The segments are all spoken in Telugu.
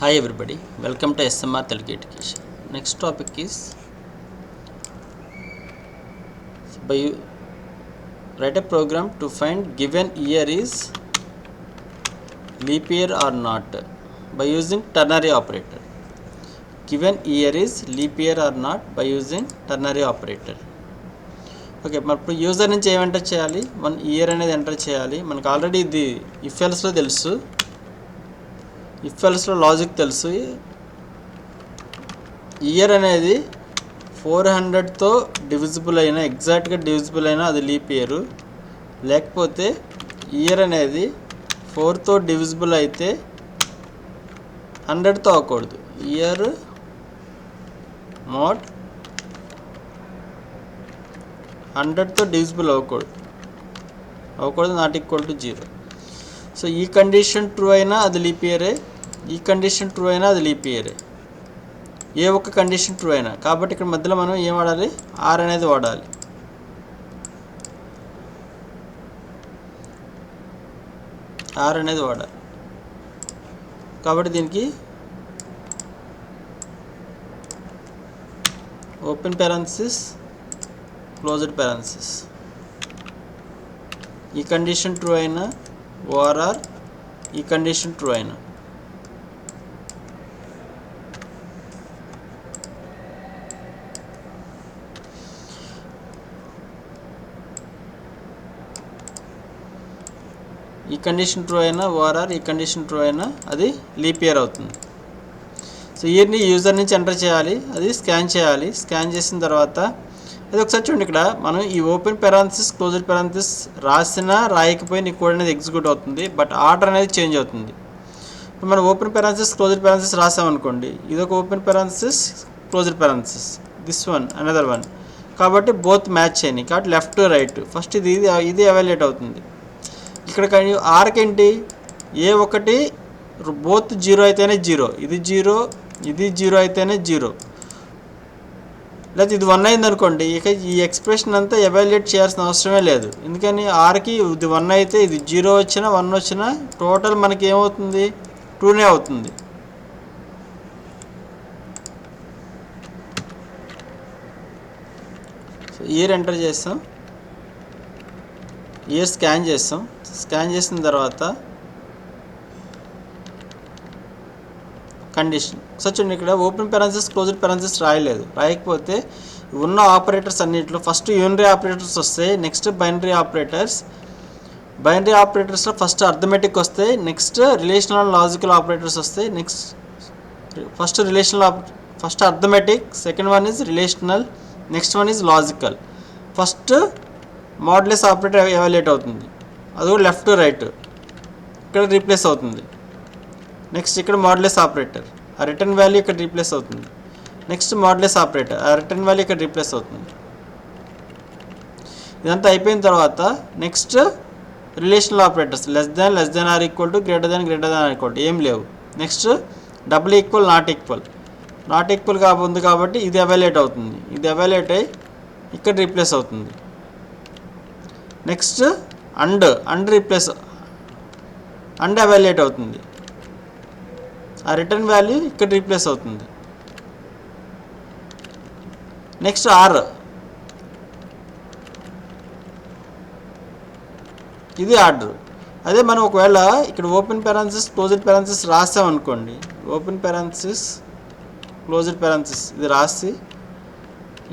Hi everybody, welcome to SMR Telugu Education. Next topic is write a program to find given year is leap year or not by using ternary operator. Given year is leap year or not by using ternary operator. Okay, మరి ఇప్పుడు యూజర్ నుంచి ఏం ఎంటర్ చేయాలి? మన ఇయర్ అనేది ఎంటర్ చేయాలి. మనకు ఆల్రెడీ ఇది ఇఫ్ ఎల్స్లో తెలుసు, ఇఫ్ ఎల్స్లో లాజిక్ తెలుసు. ఇయర్ అనేది 400తో డివిజిబుల్ అయినా, ఎగ్జాక్ట్గా డివిజిబుల్ అయినా అది లీప్ ఇయర్. లేకపోతే ఇయర్ అనేది 4తో డివిజిబుల్ అయితే 100తో అవ్వకూడదు. ఇయర్ మోడ్ 100తో డివిజిబుల్ అవ్వకూడదు, నాట్ ఈక్వల్ టు 0. సో ఈ కండిషన్ ట్రూ అయినా అది లీప్ ఇయరే, ఈ కండిషన్ ట్రూ అయినా అది లీప్ ఇయరే, ఏ ఒక్క కండిషన్ ట్రూ అయినా. కాబట్టి ఇక్కడ మధ్యలో మనం ఏం వాడాలి? ఆర్ అనేది వాడాలి. ఆర్ అనేది వాడాలి. కాబట్టి దీనికి ఓపెన్ పారెంథసిస్, క్లోజ్డ్ పారెంథసిస్. ఈ కండిషన్ ట్రూ అయినా ఓఆర్ఆర్, ఈ కండిషన్ ట్రూ అయినా. ఈ కండిషన్ ట్రూ అయినా ఓఆర్ఆర్, ఈ కండిషన్ ట్రూ అయినా అది లీప్ ఇయర్ అవుతుంది. సో ఇయర్ని యూజర్ నుంచి ఎంటర్ చేయాలి, అది స్కాన్ చేయాలి. స్కాన్ చేసిన తర్వాత అది ఒకసారి చూడండి, ఇక్కడ మనం ఈ ఓపెన్ పారెంథసిస్, క్లోజ్డ్ పారెంథసిస్ రాసినా రాయకపోయినా ఈ కోడ్ అనేది ఎగ్జిక్యూట్ అవుతుంది, బట్ ఆర్డర్ అనేది చేంజ్ అవుతుంది. ఇప్పుడు మనం ఓపెన్ పారెంథసిస్, క్లోజ్డ్ పారెంథసిస్ రాసామనుకోండి, ఇదొక open parenthesis, closed parenthesis, this one another one. కాబట్టి బోత్ మ్యాచ్ అయినాయి. కాబట్టి లెఫ్ట్ టు రైట్ ఫస్ట్ ఇది ఎవాల్యుయేట్ అవుతుంది. ఇక్కడ ఆర్కి ఏంటి? ఏ ఒకటి బోత్ 0 అయితేనే 0, ఇది 0, ఇది 0 అయితేనే 0. లేదా ఇది 1 అయింది అనుకోండి, ఇక ఈ ఎక్స్ప్రెషన్ అంతా ఎవాల్యుయేట్ చేయాల్సిన అవసరమే లేదు. ఎందుకని ఆర్కి ఇది 1 అయితే ఇది 0 వచ్చినా 1 వచ్చినా టోటల్ మనకి ఏమవుతుంది? 2నే అవుతుంది. సో ఇయర్ ఎంటర్ చేస్తాం, ఇయర్ స్కాన్ చేస్తాం. స్కాన్ చేసిన తర్వాత కండిషన్ చూడండి, ఇక్కడ ఓపెన్ పారెంథసిస్, క్లోజ్డ్ పారెంథసిస్ రాయలేదు. రాయకపోతే ఉన్న ఆపరేటర్స్ అన్నింటిలో ఫస్ట్ యూనరీ ఆపరేటర్స్ వస్తాయి, నెక్స్ట్ బైనరీ ఆపరేటర్స్. బైనరీ ఆపరేటర్స్లో ఫస్ట్ అర్థమెటిక్ వస్తాయి, నెక్స్ట్ రిలేషనల్ లాజికల్ ఆపరేటర్స్ వస్తాయి. First arithmetic, second one is relational, next one is logical. First modulus operator evaluate అవుతుంది, అది కూడా లెఫ్ట్ టు రైట్ ఇక్కడ రీప్లేస్ అవుతుంది. నెక్స్ట్ ఇక్కడ మోడ్లెస్ ఆపరేటర్, ఆ రిటర్న్ వాల్యూ ఇక్కడ రీప్లేస్ అవుతుంది. నెక్స్ట్ మోడ్లెస్ ఆపరేటర్, ఆ రిటర్న్ వాల్యూ ఇక్కడ రీప్లేస్ అవుతుంది. ఇదంతా అయిపోయిన తర్వాత next relational operators, less than or equal to, greater than or equal to ఏం లేవు. Next double equal, not equal ఉంది కాబట్టి ఇది ఎవాల్యుయేట్ అవుతుంది. ఇది ఎవాల్యుయేట్ అయ్యి ఇక్కడ రీప్లేస్ అవుతుంది. Next and replace, and evaluate అవుతుంది, ఆ రిటర్న్ వాల్యూ ఇక్కడ రీప్లేస్ అవుతుంది. నెక్స్ట్ ఆర్, ఇది ఆర్డర్. అదే మనం ఒకవేళ ఇక్కడ ఓపెన్ పారెంథసిస్, క్లోజ్డ్ పారెంథసిస్ రాసామనుకోండి, ఓపెన్ పారెంథసిస్, క్లోజ్డ్ పారెంథసిస్ ఇది రాసి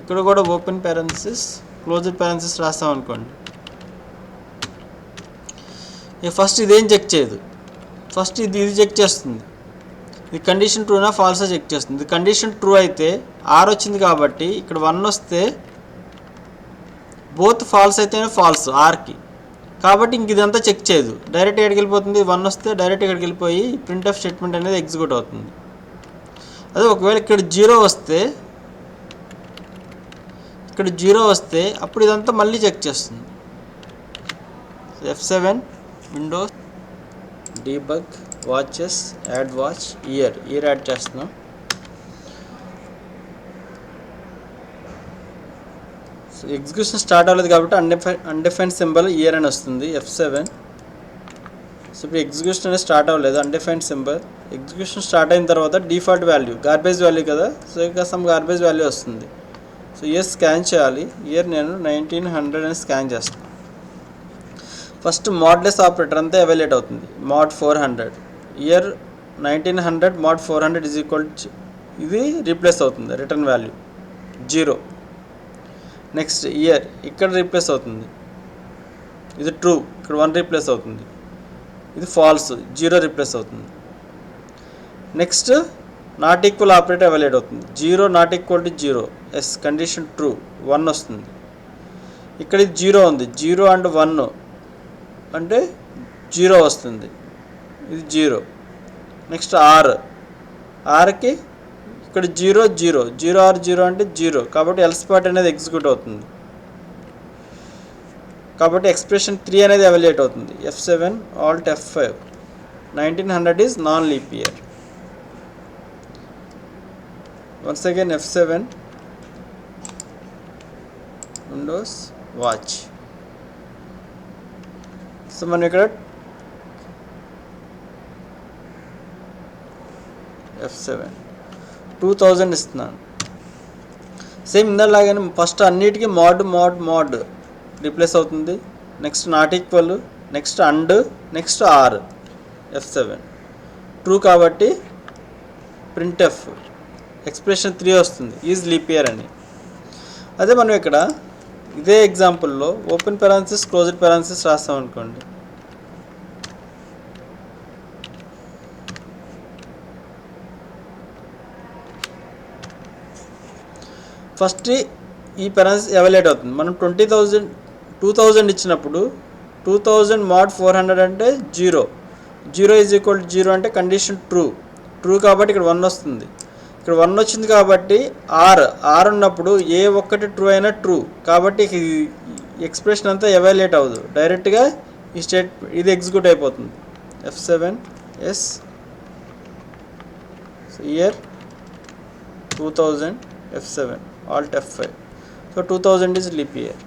ఇక్కడ కూడా ఓపెన్ పారెంథసిస్, క్లోజ్డ్ పారెంథసిస్ రాసామనుకోండి, ఫస్ట్ ఇదేం చెక్ చేయదు. ఫస్ట్ ఇది చెక్ చేస్తుంది, ఇది కండిషన్ ట్రూనా ఫాల్సా చెక్ చేస్తుంది. ఇది కండిషన్ ట్రూ అయితే ఆర్ వచ్చింది కాబట్టి ఇక్కడ 1 వస్తే బోత్ ఫాల్స్ అయితేనే ఫాల్స్ ఆర్కి, కాబట్టి ఇంక ఇదంతా చెక్ చేయదు, డైరెక్ట్ ఎక్కడికి వెళ్ళిపోతుంది. 1 వస్తే డైరెక్ట్ ఇక్కడికి వెళ్ళిపోయి ప్రింట్ ఆఫ్ స్టేట్మెంట్ అనేది ఎగ్జిక్యూట్ అవుతుంది. అదే ఒకవేళ ఇక్కడ 0 వస్తే అప్పుడు ఇదంతా మళ్ళీ చెక్ చేస్తుంది. F7 Windows, debug, watches, add watch, year add చేస్తున్నాం. సో ఎగ్జిక్యూషన్ స్టార్ట్ అవ్వలేదు కాబట్టి అన్డిఫైన్డ్ సింబల్ ఇయర్ అని వస్తుంది. F7 ఇప్పుడు ఎగ్జిక్యూషన్ అనేది స్టార్ట్ అవ్వలేదు, అన్డిఫైన్డ్ సింబల్. ఎగ్జిక్యూషన్ స్టార్ట్ అయిన తర్వాత డిఫాల్ట్ వాల్యూ గార్బేజ్ వాల్యూ కదా, సో ఇంకా సమ్ గార్బేజ్ వాల్యూ వస్తుంది. సో ఇయర్ స్కాన్ చేయాలి. ఇయర్ నేను 1900 అని స్కాన్ చేస్తాను. ఫస్ట్ మోడ్లెస్ ఆపరేటర్ అంతా ఎవాల్యుయేట్ అవుతుంది. mod 400 year 1900 mod 400 is equal ఇది రీప్లేస్ అవుతుంది, రిటర్న్ వాల్యూ 0. నెక్స్ట్ ఇయర్ ఇక్కడ రీప్లేస్ అవుతుంది, ఇది ట్రూ, ఇక్కడ 1 రీప్లేస్ అవుతుంది, ఇది ఫాల్స్ 0 రీప్లేస్ అవుతుంది. Next not equal operator evaluate అవుతుంది. 0 not equal to 0, yes condition true, 1 వస్తుంది. ఇక్కడ ఇది 0 ఉంది, 0 అండ్ 1 అంటే 0 వస్తుంది, ఇది 0. నెక్స్ట్ ఆర్కి ఇక్కడ 0 0 0 ఆర్ 0 అంటే 0, కాబట్టి ఎల్స్ పార్ట్ అనేది ఎగ్జిక్యూట్ అవుతుంది. కాబట్టి ఎక్స్ప్రెషన్ 3 అనేది ఎవాల్యుయేట్ అవుతుంది. F7 Alt F5 1900 is non leap year. Once again F7 windows watch. So మనం ఇక్కడ F7 2000 ఇస్తున్నాను. సేమ్ ఇందాలాగానే ఫస్ట్ అన్నిటికీ మోడ్ రీప్లేస్ అవుతుంది. Next not equal, next and, next or. F7 true కాబట్టి printf ఎక్స్ప్రెషన్ 3 వస్తుంది, ఈజ్ లీప్ ఇయర్ అని. అదే మనం ఇక్కడ ఇదే ఎగ్జాంపుల్లో ఓపెన్ పెరాన్సిస్ క్లోజ్డ్ పెరాన్సిస్ రాస్తాం అనుకోండి. ఫస్ట్ ఈ పెరాన్సిస్ ఎవాల్యుయేట్ అవుతుంది. మనం 2000 ఇచ్చినప్పుడు 2000 mod 400 అంటే 0 ఈజ్ ఈక్వల్ టు 0 అంటే కండిషన్ ట్రూ కాబట్టి ఇక్కడ 1 వస్తుంది. ఇక్కడ 1 వచ్చింది కాబట్టి ఆర్ ఉన్నప్పుడు ఏ ఒక్కటి ట్రూ అయినా ట్రూ, కాబట్టి ఎక్స్ప్రెషన్ అంతా ఎవాల్యుయేట్ అవ్వదు, డైరెక్ట్గా ఈ ఇది ఎగ్జిక్యూట్ అయిపోతుంది. F7 ఎస్ year 2000 F7 Alt F5 so 2000 is leap year.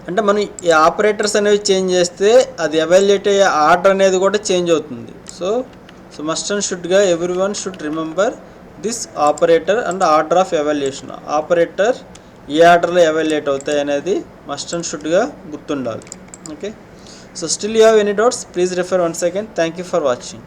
అంటే మనం ఈ ఆపరేటర్స్ అనేవి చేంజ్ చేస్తే అది ఎవాల్యుయేట్ అయ్యే ఆర్డర్ అనేది కూడా చేంజ్ అవుతుంది. సో మస్ట్ అండ్ షుడ్గా everyone should remember this operator and order of evaluation. Operator ఏ ఆర్డర్లో ఎవాల్యుయేట్ అవుతాయి అనేది మస్ట్ అండ్ షుడ్గా గుర్తుండాలి. Okay, so still you have any doubts, please refer once again. Thank you for watching.